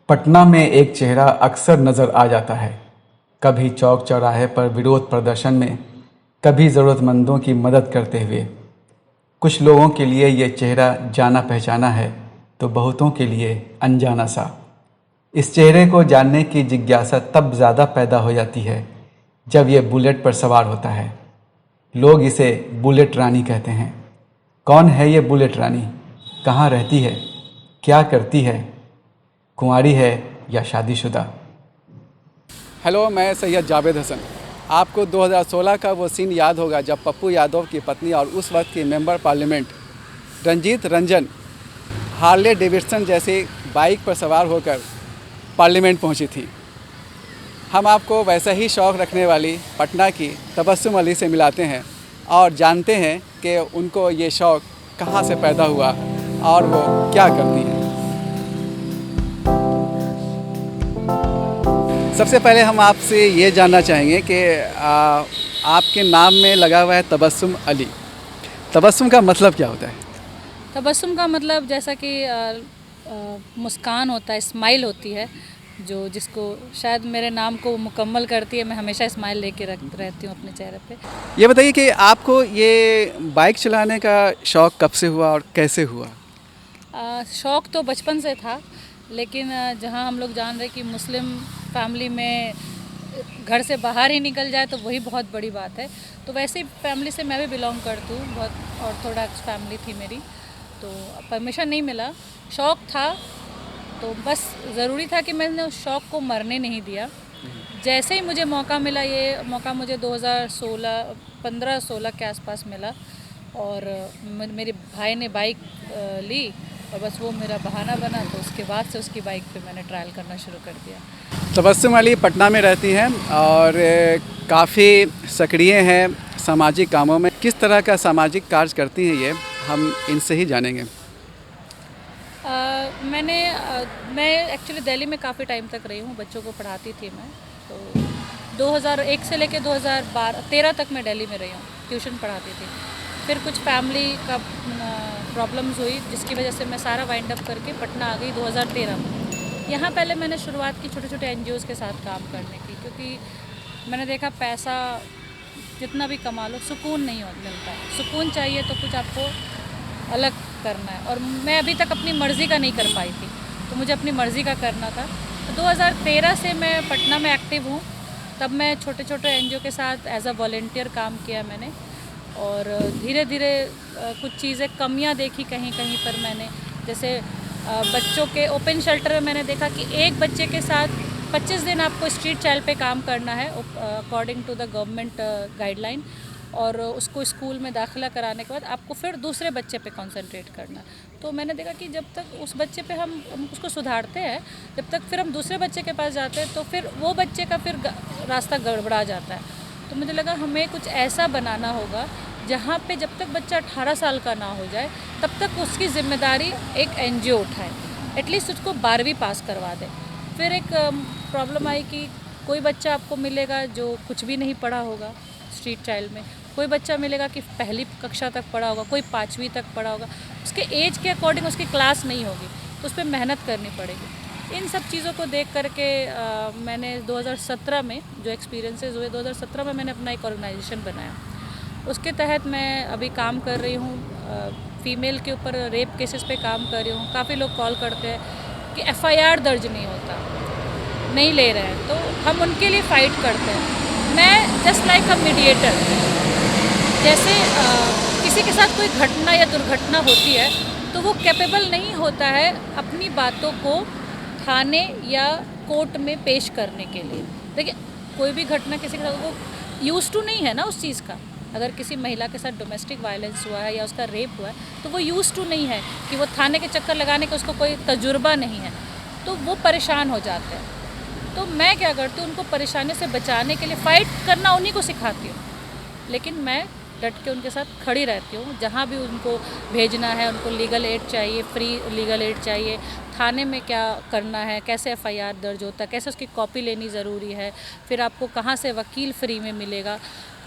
पटना में एक चेहरा अक्सर नज़र आ जाता है, कभी चौक चौराहे पर विरोध प्रदर्शन में, कभी ज़रूरतमंदों की मदद करते हुए। कुछ लोगों के लिए ये चेहरा जाना पहचाना है तो बहुतों के लिए अनजाना सा। इस चेहरे को जानने की जिज्ञासा तब ज़्यादा पैदा हो जाती है जब ये बुलेट पर सवार होता है। लोग इसे बुलेट रानी कहते हैं। कौन है ये बुलेट रानी? कहाँ रहती है? क्या करती है? कुंवारी है या शादीशुदा? हेलो, मैं सैयद जावेद हसन। आपको 2016 का वो सीन याद होगा जब पप्पू यादव की पत्नी और उस वक्त की member parliament Ranjeet Ranjan Harley Davidson जैसी बाइक पर सवार होकर पार्लियामेंट पहुंची थी। हम आपको वैसा ही शौक़ रखने वाली पटना की तबस्सुम अली से मिलाते हैं और जानते हैं कि उनको ये शौक़ कहाँ से पैदा हुआ और वो क्या करती हैं। सबसे पहले हम आपसे ये जानना चाहेंगे कि आपके नाम में लगा हुआ है तबस्सुम अली। तबस्सुम का मतलब क्या होता है? तबस्सुम का मतलब जैसा कि मुस्कान होता है, स्माइल होती है, जो जिसको शायद मेरे नाम को मुकम्मल करती है। मैं हमेशा स्माइल लेके रहती हूँ अपने चेहरे पे। ये बताइए कि आपको ये बाइक चलाने का शौक़ कब से हुआ और कैसे हुआ? शौक़ तो बचपन से था, लेकिन जहाँ हम लोग जान रहे कि मुस्लिम फैमिली में घर से बाहर ही निकल जाए तो वही बहुत बड़ी बात है। तो वैसे ही फैमिली से मैं भी बिलोंग करती हूँ, बहुत ऑर्थोडॉक्स फैमिली थी मेरी, तो परमिशन नहीं मिला। शौक़ था तो बस ज़रूरी था कि मैंने उस शौक़ को मरने नहीं दिया। जैसे ही मुझे मौका मिला, ये मौका मुझे 2015-16 के आसपास मिला और मेरे भाई ने बाइक ली और बस वो मेरा बहाना बना, तो उसके बाद से उसकी बाइक पे मैंने ट्रायल करना शुरू कर दिया। तबस्सुम अली पटना में रहती हैं और काफ़ी सक्रिय हैं सामाजिक कामों में। किस तरह का सामाजिक कार्य करती हैं ये हम इनसे ही जानेंगे। मैं एक्चुअली दिल्ली में काफ़ी टाइम तक रही हूँ, बच्चों को पढ़ाती थी मैं। तो 2001 से लेकर 2013 तक मैं दिल्ली में रही हूँ, ट्यूशन पढ़ाती थी। फिर कुछ फैमिली का प्रॉब्लम्स हुई जिसकी वजह से मैं सारा वाइंड अप करके पटना आ गई 2013 में। यहाँ पहले मैंने शुरुआत की छोटे छोटे NGOs के साथ काम करने की, क्योंकि मैंने देखा पैसा जितना भी कमा लो सुकून नहीं मिलता है। सुकून चाहिए तो कुछ आपको अलग करना है, और मैं अभी तक अपनी मर्ज़ी का नहीं कर पाई थी, तो मुझे अपनी मर्ज़ी का करना था। तो 2013 से मैं पटना में एक्टिव हूँ। तब मैं छोटे छोटे NGO के साथ एज अ वॉलंटियर काम किया मैंने, और धीरे धीरे कुछ चीज़ें कमियां देखी कहीं कहीं पर मैंने। जैसे बच्चों के ओपन शेल्टर में मैंने देखा कि एक बच्चे के साथ 25 दिन आपको स्ट्रीट चाइल्ड पे काम करना है according to the government guideline, और उसको स्कूल में दाखिला कराने के बाद आपको फिर दूसरे बच्चे पे कंसंट्रेट करना। तो मैंने देखा कि जब तक उस बच्चे पे हम उसको सुधारते हैं, जब तक फिर हम दूसरे बच्चे के पास जाते हैं तो फिर वो बच्चे का फिर रास्ता गड़बड़ा जाता है। तो मुझे लगा हमें कुछ ऐसा बनाना होगा जहाँ पे जब तक बच्चा 18 साल का ना हो जाए तब तक उसकी ज़िम्मेदारी एक NGO उठाए, एटलीस्ट उसको 12वीं पास करवा दे। फिर एक प्रॉब्लम आई कि कोई बच्चा आपको मिलेगा जो कुछ भी नहीं पढ़ा होगा स्ट्रीट चाइल्ड में, कोई बच्चा मिलेगा कि पहली कक्षा तक पढ़ा होगा, कोई 5वीं तक पढ़ा होगा, उसके एज के अकॉर्डिंग उसकी क्लास नहीं होगी, तो उस पर मेहनत करनी पड़ेगी। इन सब चीज़ों को देख करके मैंने 2017 में जो एक्सपीरियंसेस हुए, 2017 में मैंने अपना एक ऑर्गेनाइजेशन बनाया। उसके तहत मैं अभी काम कर रही हूँ, फ़ीमेल के ऊपर रेप केसेस पे काम कर रही हूँ। काफ़ी लोग कॉल करते हैं कि FIR दर्ज नहीं होता, नहीं ले रहे हैं, तो हम उनके लिए फ़ाइट करते हैं। मैं जस्ट लाइक अ मीडिएटर, जैसे किसी के साथ कोई घटना या दुर्घटना होती है तो वो कैपेबल नहीं होता है अपनी बातों को थाने या कोर्ट में पेश करने के लिए। देखिए, कोई भी घटना किसी के साथ, वो यूज़ टू नहीं है ना उस चीज़ का। अगर किसी महिला के साथ डोमेस्टिक वायलेंस हुआ है या उसका रेप हुआ है तो वो यूज़ टू नहीं है कि वो थाने के चक्कर लगाने का उसको कोई तजुर्बा नहीं है, तो वो परेशान हो जाते हैं। तो मैं क्या करती हूँ, उनको परेशानी से बचाने के लिए फ़ाइट करना उन्हीं को सिखाती हूँ, लेकिन मैं डट के उनके साथ खड़ी रहती हूँ। जहाँ भी उनको भेजना है, उनको लीगल एड चाहिए, फ्री लीगल एड चाहिए, थाने में क्या करना है, कैसे FIR दर्ज होता है, कैसे उसकी कॉपी लेनी ज़रूरी है, फिर आपको कहाँ से वकील फ्री में मिलेगा,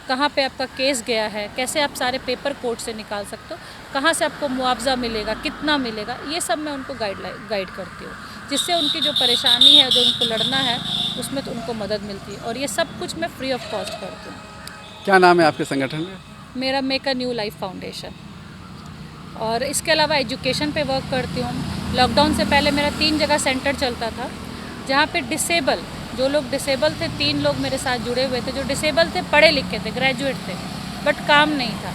कहाँ पे आपका केस गया है, कैसे आप सारे पेपर कोर्ट से निकाल सकते हो, कहाँ से आपको मुआवजा मिलेगा, कितना मिलेगा, ये सब मैं उनको गाइड करती हूँ। जिससे उनकी जो परेशानी है, जो उनको लड़ना है, उसमें तो उनको मदद मिलती है। और ये सब कुछ मैं फ्री ऑफ कॉस्ट करती हूँ। क्या नाम है आपके संगठन में? मेरा make a new life foundation. और इसके अलावा एजुकेशन पे वर्क करती हूँ। लॉकडाउन से पहले मेरा 3 जगह सेंटर चलता था, जहाँ पे जो लोग डिसेबल थे, 3 लोग मेरे साथ जुड़े हुए थे जो डिसेबल थे, पढ़े लिखे थे, ग्रेजुएट थे, बट काम नहीं था।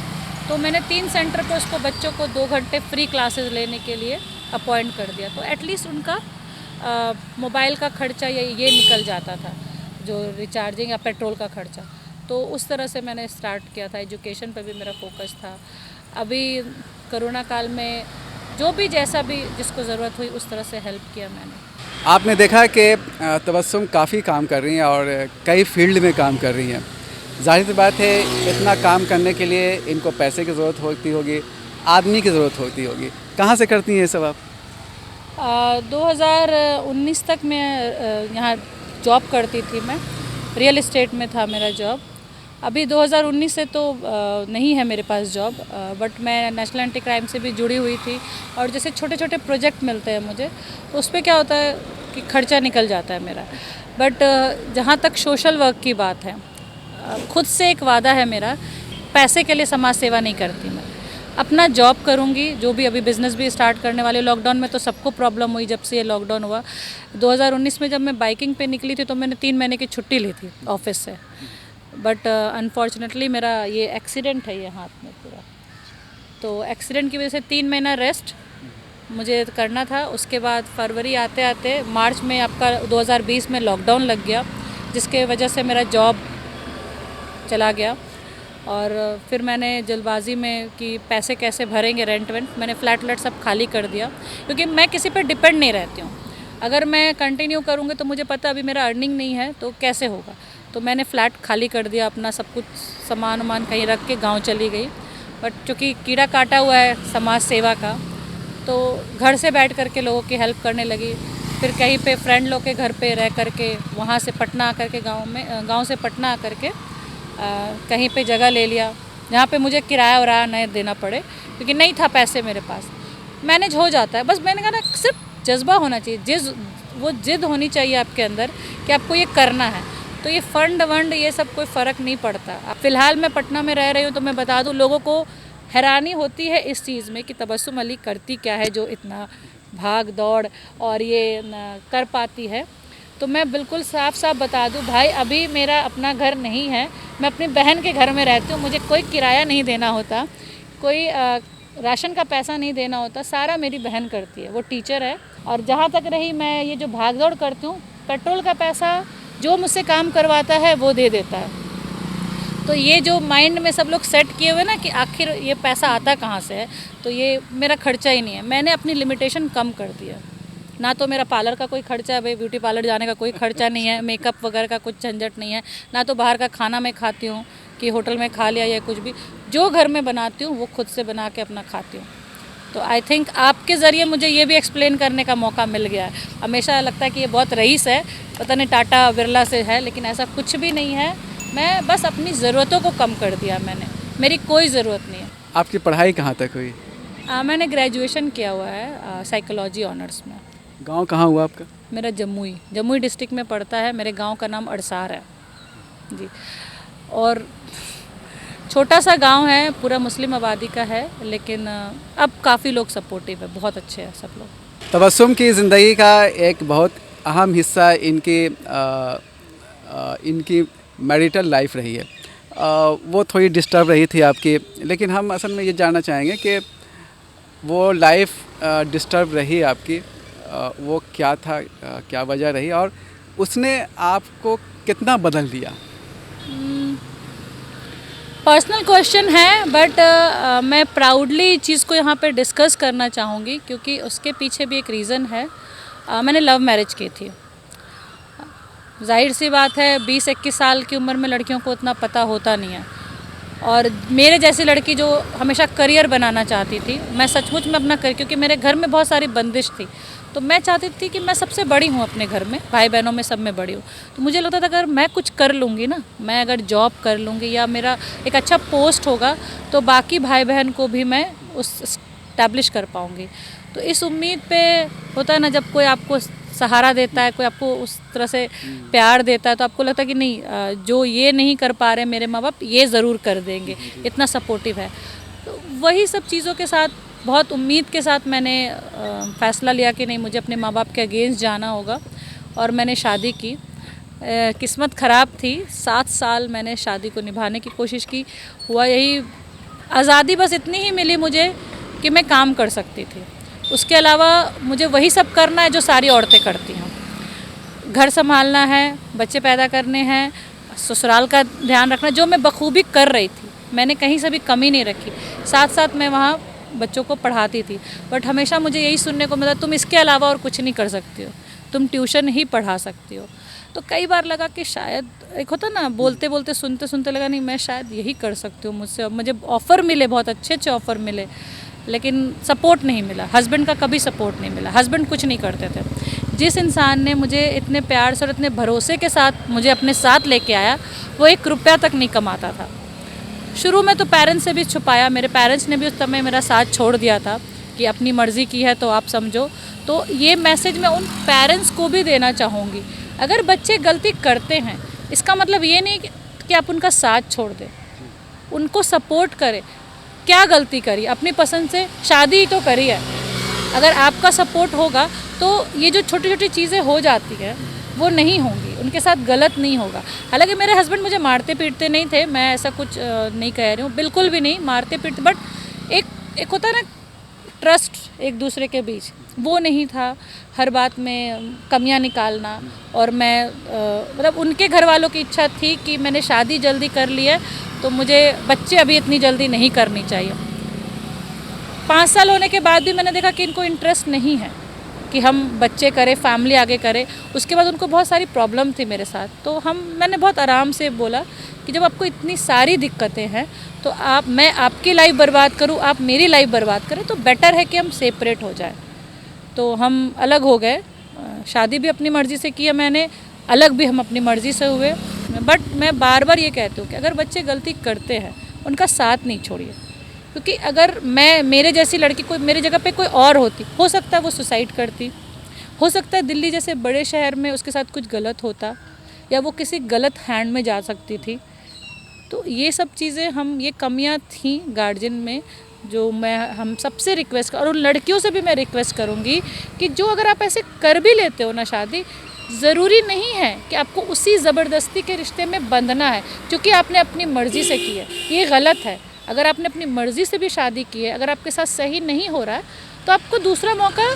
तो मैंने 3 सेंटर पे उसको बच्चों को 2 घंटे फ्री क्लासेस लेने के लिए अपॉइंट कर दिया। तो एटलीस्ट उनका मोबाइल का खर्चा ये निकल जाता था, जो रिचार्जिंग या पेट्रोल का खर्चा। तो उस तरह से मैंने स्टार्ट किया था। एजुकेशन पे भी मेरा फोकस था। अभी कोरोना काल में जो भी जैसा भी जिसको ज़रूरत हुई उस तरह से हेल्प किया मैंने। आपने देखा कि तबस्सुम काफ़ी काम कर रही हैं और कई फील्ड में काम कर रही हैं। जाहिर सी बात है, इतना काम करने के लिए इनको पैसे की ज़रूरत होती होगी, आदमी की ज़रूरत होती होगी। कहाँ से करती हैं ये सब आप? 2019 तक मैं यहाँ जॉब करती थी। मैं रियल एस्टेट में था मेरा जॉब। अभी 2019 से तो नहीं है मेरे पास जॉब, बट मैं नेशनल एंटी क्राइम से भी जुड़ी हुई थी। और जैसे छोटे छोटे प्रोजेक्ट मिलते हैं मुझे, तो उस पर क्या होता है कि खर्चा निकल जाता है मेरा। बट जहाँ तक सोशल वर्क की बात है, खुद से एक वादा है मेरा, पैसे के लिए समाज सेवा नहीं करती मैं। अपना जॉब करूँगी, जो भी अभी बिज़नेस भी स्टार्ट करने वाले। लॉकडाउन में तो सबको प्रॉब्लम हुई जब से ये लॉकडाउन हुआ। 2019 में जब मैं बाइकिंग पे निकली थी तो मैंने 3 महीने की छुट्टी ली थी ऑफिस से। बट अनफॉर्चुनेटली मेरा ये एक्सीडेंट है, ये हाथ में पूरा। तो एक्सीडेंट की वजह से 3 महीना रेस्ट मुझे करना था। उसके बाद फरवरी आते आते मार्च में आपका 2020 में लॉकडाउन लग गया, जिसके वजह से मेरा जॉब चला गया। और फिर मैंने जल्दबाजी में कि पैसे कैसे भरेंगे, रेंट वेंट, मैंने फ्लैट सब खाली कर दिया, क्योंकि मैं किसी पर डिपेंड नहीं रहती हूँ। अगर मैं कंटिन्यू करूँगी तो मुझे पता अभी मेरा अर्निंग नहीं है, तो कैसे होगा। तो मैंने फ़्लैट खाली कर दिया, अपना सब कुछ सामान वामान कहीं रख के गांव चली गई। बट चूँकि कीड़ा काटा हुआ है समाज सेवा का, तो घर से बैठ कर के लोगों की हेल्प करने लगी। फिर कहीं पे फ्रेंड लोग के घर पे रह कर के, वहाँ से पटना आकर के गांव से पटना आकर के कहीं पे जगह ले लिया, जहाँ पे मुझे किराया वराया नहीं देना पड़े, क्योंकि नहीं था पैसे मेरे पास। मैनेज हो जाता है। बस मैंने कहा ना, सिर्फ जज्बा होना चाहिए, वो जिद होनी चाहिए आपके अंदर कि आपको ये करना है। तो ये फंड वंड ये सब कोई फ़र्क नहीं पड़ता। अब फ़िलहाल मैं पटना में रह रही हूँ, तो मैं बता दूँ, लोगों को हैरानी होती है इस चीज़ में कि तबस्सुम अली करती क्या है जो इतना भाग दौड़ और ये कर पाती है। तो मैं बिल्कुल साफ साफ बता दूं भाई, अभी मेरा अपना घर नहीं है, मैं अपनी बहन के घर में रहती हूँ। मुझे कोई किराया नहीं देना होता, कोई राशन का पैसा नहीं देना होता, सारा मेरी बहन करती है। वो टीचर है। और जहाँ तक रही मैं ये जो भाग दौड़ करती हूँ, पेट्रोल का पैसा जो मुझसे काम करवाता है वो दे देता है। तो ये जो माइंड में सब लोग सेट किए हुए ना कि आखिर ये पैसा आता कहाँ से है, तो ये मेरा खर्चा ही नहीं है। मैंने अपनी लिमिटेशन कम कर दिया। ना तो मेरा पार्लर का कोई खर्चा है, भाई ब्यूटी पार्लर जाने का कोई खर्चा नहीं है, मेकअप वगैरह का कुछ झंझट नहीं है, ना तो बाहर का खाना मैं खाती हूँ कि होटल में खा लिया या कुछ भी। जो घर में बनाती हूँ वो खुद से बना के अपना खाती हूँ। तो आई थिंक आपके ज़रिए मुझे ये भी एक्सप्लेन करने का मौका मिल गया है। हमेशा लगता है कि ये बहुत रईस है, पता नहीं टाटा बिरला से है, लेकिन ऐसा कुछ भी नहीं है। मैं बस अपनी ज़रूरतों को कम कर दिया मैंने, मेरी कोई ज़रूरत नहीं है। आपकी पढ़ाई कहाँ तक हुई? मैंने ग्रेजुएशन किया हुआ है साइकोलॉजी ऑनर्स में। गांव कहाँ हुआ आपका? मेरा जमुई डिस्ट्रिक्ट में पड़ता है। मेरे गांव का नाम अड़सार है जी। और छोटा सा गांव है, पूरा मुस्लिम आबादी का है, लेकिन अब काफ़ी लोग सपोर्टिव है, बहुत अच्छे हैं सब लोग। तबस्सुम की ज़िंदगी का एक बहुत अहम हिस्सा इनकी मैरिटल लाइफ रही है। वो थोड़ी डिस्टर्ब रही थी आपकी, लेकिन हम असल में ये जानना चाहेंगे कि वो लाइफ डिस्टर्ब रही आपकी, वो क्या था, क्या वजह रही, और उसने आपको कितना बदल दिया? पर्सनल क्वेश्चन है, बट मैं प्राउडली चीज़ को यहाँ पे डिस्कस करना चाहूँगी, क्योंकि उसके पीछे भी एक रीज़न है। मैंने लव मैरिज की थी। जाहिर सी बात है, 20-21 साल की उम्र में लड़कियों को उतना पता होता नहीं है। और मेरे जैसी लड़की जो हमेशा करियर बनाना चाहती थी, मैं सचमुच में अपना करियर, क्योंकि मेरे घर में बहुत सारी बंदिश थी, तो मैं चाहती थी कि मैं सबसे बड़ी हूँ अपने घर में, भाई बहनों में सब में बड़ी हूँ। तो मुझे लगता था अगर मैं कुछ कर लूँगी ना, मैं अगर जॉब कर लूँगी या मेरा एक अच्छा पोस्ट होगा, तो बाकी भाई बहन को भी मैं उस इस्टेब्लिश कर पाऊँगी। तो इस उम्मीद पे होता है ना, जब कोई आपको सहारा देता है, कोई आपको उस तरह से प्यार देता है, तो आपको लगता है कि नहीं, जो ये नहीं कर पा रहे मेरे माँ बाप, ये ज़रूर कर देंगे, इतना सपोर्टिव है। तो वही सब चीज़ों के साथ बहुत उम्मीद के साथ मैंने फ़ैसला लिया कि नहीं, मुझे अपने माँ बाप के अगेंस्ट जाना होगा, और मैंने शादी की। किस्मत ख़राब थी, 7 साल मैंने शादी को निभाने की कोशिश की। हुआ यही, आज़ादी बस इतनी ही मिली मुझे कि मैं काम कर सकती थी, उसके अलावा मुझे वही सब करना है जो सारी औरतें करती हैं। घर संभालना है, बच्चे पैदा करने हैं, ससुराल का ध्यान रखना, जो मैं बखूबी कर रही थी, मैंने कहीं से भी कमी नहीं रखी। साथ साथ मैं वहाँ बच्चों को पढ़ाती थी, बट हमेशा मुझे यही सुनने को मिला, तुम इसके अलावा और कुछ नहीं कर सकती हो, तुम ट्यूशन ही पढ़ा सकती हो। तो कई बार लगा कि शायद, एक होता ना, बोलते बोलते सुनते सुनते लगा नहीं, मैं शायद यही कर सकती हूँ मुझसे। मुझे ऑफ़र मिले, बहुत अच्छे अच्छे ऑफ़र मिले, लेकिन सपोर्ट नहीं मिला। हस्बैंड का कभी सपोर्ट नहीं मिला, हस्बैंड कुछ नहीं करते थे। जिस इंसान ने मुझे इतने प्यार से और इतने भरोसे के साथ मुझे अपने साथ लेके आया, वो 1 रुपया तक नहीं कमाता था। शुरू में तो पेरेंट्स से भी छुपाया, मेरे पेरेंट्स ने भी उस समय मेरा साथ छोड़ दिया था कि अपनी मर्ज़ी की है तो आप समझो। तो ये मैसेज मैं उन पेरेंट्स को भी देना चाहूँगी, अगर बच्चे गलती करते हैं, इसका मतलब ये नहीं कि आप उनका साथ छोड़ दें, उनको सपोर्ट करें। क्या गलती करी, अपनी पसंद से शादी ही तो करी है। अगर आपका सपोर्ट होगा तो ये जो छोटी छोटी चीज़ें हो जाती हैं वो नहीं होंगी, उनके साथ गलत नहीं होगा। हालांकि मेरे हस्बैंड मुझे मारते पीटते नहीं थे, मैं ऐसा कुछ नहीं कह रही हूँ, बिल्कुल भी नहीं मारते पीटते, बट एक होता है ना ट्रस्ट एक दूसरे के बीच, वो नहीं था। हर बात में कमियां निकालना, और मैं मतलब उनके घर वालों की इच्छा थी कि मैंने शादी जल्दी कर ली है तो मुझे बच्चे अभी इतनी जल्दी नहीं करनी चाहिए। 5 साल होने के बाद भी मैंने देखा कि इनको इंटरेस्ट नहीं है कि हम बच्चे करें, फैमिली आगे करें। उसके बाद उनको बहुत सारी प्रॉब्लम थी मेरे साथ, तो मैंने बहुत आराम से बोला कि जब आपको इतनी सारी दिक्कतें हैं तो मैं आपकी लाइफ बर्बाद करूं, आप मेरी लाइफ बर्बाद करें, तो बेटर है कि हम सेपरेट हो जाएं। तो हम अलग हो गए, शादी भी अपनी मर्ज़ी से की है मैंने, अलग भी हम अपनी मर्ज़ी से हुए। बट मैं बार बार ये कहती हूँ कि अगर बच्चे गलती करते हैं उनका साथ नहीं छोड़िए, क्योंकि अगर मेरे जैसी लड़की कोई मेरी जगह पे कोई और होती, हो सकता है वो सुसाइड करती, हो सकता है दिल्ली जैसे बड़े शहर में उसके साथ कुछ गलत होता, या वो किसी गलत हैंड में जा सकती थी। तो ये सब चीज़ें ये कमियां थी गार्जियन में, जो हम सबसे रिक्वेस्ट, और उन लड़कियों से भी मैं रिक्वेस्ट करूँगी कि जो अगर आप ऐसे कर भी लेते हो ना शादी, ज़रूरी नहीं है कि आपको उसी ज़बरदस्ती के रिश्ते में बंधना है, क्योंकि आपने अपनी मर्ज़ी से की है, ये गलत है। अगर आपने अपनी मर्ज़ी से भी शादी की है, अगर आपके साथ सही नहीं हो रहा है, तो आपको दूसरा मौका,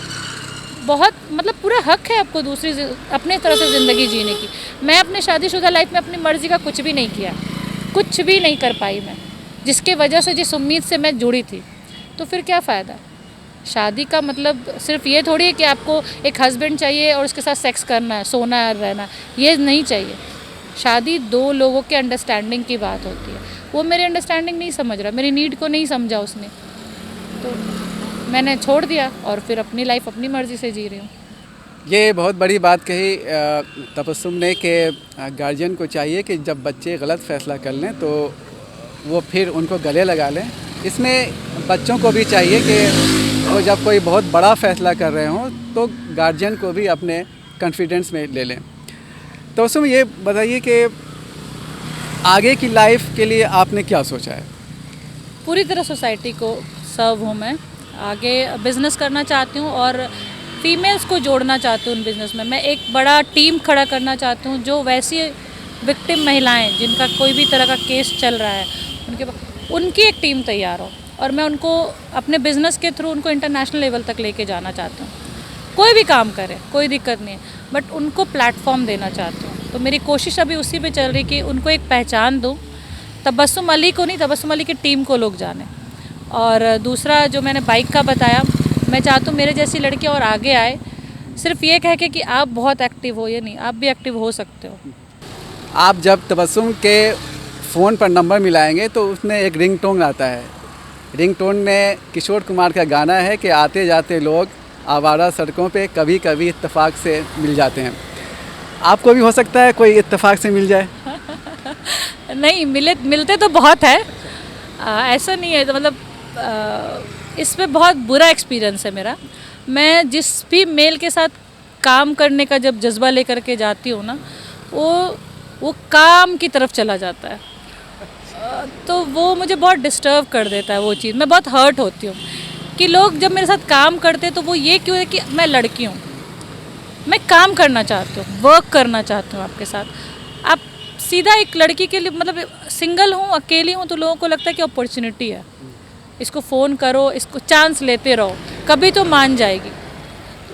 बहुत मतलब पूरा हक है आपको दूसरी अपने तरह से ज़िंदगी जीने की। मैं अपने शादीशुदा लाइफ में अपनी मर्ज़ी का कुछ भी नहीं किया, कुछ भी नहीं कर पाई मैं, जिसके वजह से, जिस उम्मीद से मैं जुड़ी थी, तो फिर क्या फ़ायदा। शादी का मतलब सिर्फ ये थोड़ी है कि आपको एक हस्बैंड चाहिए और उसके साथ सेक्स करना है, सोना है, रहना, ये नहीं चाहिए। शादी 2 लोगों के अंडरस्टैंडिंग की बात होती है। वो मेरी अंडरस्टैंडिंग नहीं समझ रहा, मेरी नीड को नहीं समझा उसने, तो मैंने छोड़ दिया और फिर अपनी लाइफ अपनी मर्ज़ी से जी रही हूँ। ये बहुत बड़ी बात कही तबस्सुम ने कि गार्जियन को चाहिए कि जब बच्चे गलत फ़ैसला कर लें तो वो फिर उनको गले लगा लें। इसमें बच्चों को भी चाहिए कि वो जब कोई बहुत बड़ा फ़ैसला कर रहे हों तो गार्जियन को भी अपने कॉन्फिडेंस में ले लें। तो उसमें ये बताइए कि आगे की लाइफ के लिए आपने क्या सोचा है? पूरी तरह सोसाइटी को सर्व हूँ मैं, आगे बिज़नेस करना चाहती हूँ और फीमेल्स को जोड़ना चाहती हूँ उन बिज़नेस में। मैं एक बड़ा टीम खड़ा करना चाहती हूँ जो वैसी विक्टिम महिलाएं जिनका कोई भी तरह का केस चल रहा है, उनकी एक टीम तैयार हो और मैं उनको अपने बिज़नेस के थ्रू उनको इंटरनेशनल लेवल तक लेके जाना चाहती हूँ। कोई भी काम करे, कोई दिक्कत नहीं है, बट उनको प्लेटफॉर्म देना चाहती हूँ। तो मेरी कोशिश अभी उसी पे चल रही कि उनको एक पहचान दूँ, तबस्सुम अली को नहीं, तबस्सुम अली की टीम को लोग जाने। और दूसरा जो मैंने बाइक का बताया, मैं चाहती हूँ मेरे जैसी लड़की और आगे आए, सिर्फ ये कह के कि आप बहुत एक्टिव हो, ये नहीं, आप भी एक्टिव हो सकते हो। आप जब तबस्सुम के फ़ोन पर नंबर मिलाएंगे तो उसमें एक रिंगटोन आता है। रिंगटोन में किशोर कुमार का गाना है कि आते जाते लोग आवारा सड़कों पे कभी कभी इत्तेफाक से मिल जाते हैं। आपको भी हो सकता है कोई इत्तेफाक से मिल जाए? नहीं, मिलते तो बहुत है, ऐसा नहीं है। तो मतलब इस पे बहुत बुरा एक्सपीरियंस है मेरा। मैं जिस भी मेल के साथ काम करने का जब जज्बा लेकर के जाती हूँ ना, वो काम की तरफ चला जाता है। तो वो मुझे बहुत डिस्टर्ब कर देता है वो चीज़। मैं बहुत हर्ट होती हूँ कि लोग जब मेरे साथ काम करते हैं तो वो ये क्यों है कि मैं लड़की हूँ, मैं काम करना चाहती हूँ, वर्क करना चाहती हूँ आपके साथ। आप सीधा एक लड़की के लिए, मतलब सिंगल हूँ, अकेली हूँ, तो लोगों को लगता है कि अपॉर्चुनिटी है, इसको फ़ोन करो, इसको चांस लेते रहो, कभी तो मान जाएगी।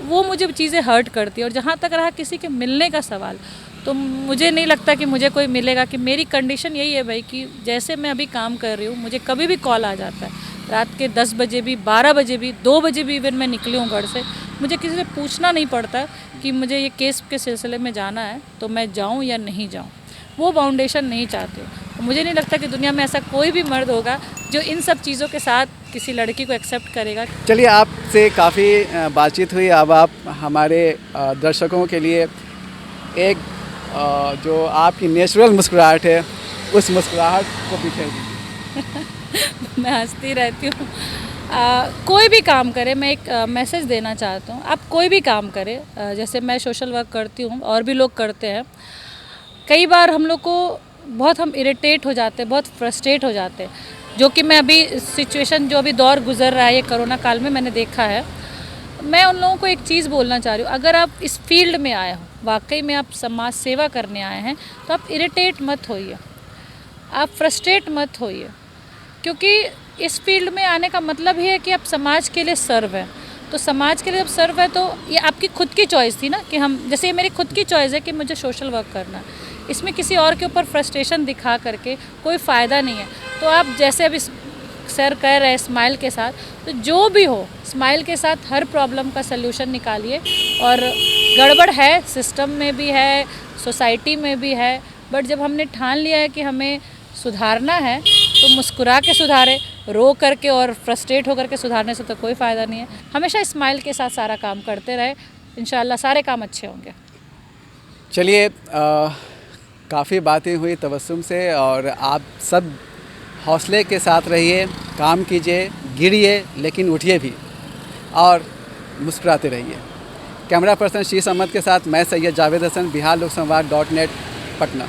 वो मुझे चीज़ें हर्ट करती है। और जहाँ तक रहा किसी के मिलने का सवाल, तो मुझे नहीं लगता कि मुझे कोई मिलेगा। कि मेरी कंडीशन यही है भाई कि जैसे मैं अभी काम कर रही हूँ, मुझे कभी भी कॉल आ जाता है, रात के 10 बजे भी, 12 बजे भी, 2 बजे भी इवन मैं निकली हूँ घर से, मुझे किसी से पूछना नहीं पड़ता कि मुझे ये केस के सिलसिले में जाना है तो मैं जाऊँ या नहीं जाऊँ। वो बाउंडेशन नहीं चाहती हूँ। मुझे नहीं लगता कि दुनिया में ऐसा कोई भी मर्द होगा जो इन सब चीज़ों के साथ किसी लड़की को एक्सेप्ट करेगा। चलिए, आपसे काफ़ी बातचीत हुई। अब आप हमारे दर्शकों के लिए एक जो आपकी नेचुरल मुस्कुराहट है, उस मुस्कुराहट को बिखेर दीजिए। मैं हंसती रहती हूँ। कोई भी काम करे, मैं एक मैसेज देना चाहता हूँ। आप कोई भी काम करें, जैसे मैं सोशल वर्क करती हूँ और भी लोग करते हैं। कई बार हम लोग को बहुत हम इरिटेट हो जाते हैं, बहुत फ्रस्ट्रेट हो जाते हैं, जो कि मैं अभी सिचुएशन जो अभी दौर गुजर रहा है ये कोरोना काल में मैंने देखा है। मैं उन लोगों को एक चीज़ बोलना चाह रही हूँ, अगर आप इस फील्ड में आए हो, वाकई में आप समाज सेवा करने आए हैं, तो आप इरिटेट मत होइए, आप फ्रस्ट्रेट मत होइए, क्योंकि इस फील्ड में आने का मतलब ही है कि आप समाज के लिए सर्व हैं। तो समाज के लिए जब सर्व है तो ये आपकी खुद की चॉइस थी ना, कि हम, जैसे ये मेरी खुद की चॉइस है कि मुझे सोशल वर्क करना है। इसमें किसी और के ऊपर फ्रस्ट्रेशन दिखा करके कोई फ़ायदा नहीं है। तो आप जैसे अभी सर कह रहे हैं स्माइल के साथ, तो जो भी हो स्माइल के साथ हर प्रॉब्लम का सल्यूशन निकालिए। और गड़बड़ है, सिस्टम में भी है, सोसाइटी में भी है, बट जब हमने ठान लिया है कि हमें सुधारना है तो मुस्कुरा के सुधारे, रो करके और फ्रस्ट्रेट होकर के सुधारने से तो कोई फ़ायदा नहीं है। हमेशा स्माइल के साथ सारा काम करते रहे, इंशाल्लाह सारे काम अच्छे होंगे। चलिए, काफ़ी बातें हुई तबस्सुम से, और आप सब हौसले के साथ रहिए, काम कीजिए, गिरिए लेकिन उठिए भी, और मुस्कुराते रहिए। कैमरा पर्सन शीश अहमद के साथ मैं सैयद जावेद हसन, बिहारलोकसंवाद.net, पटना।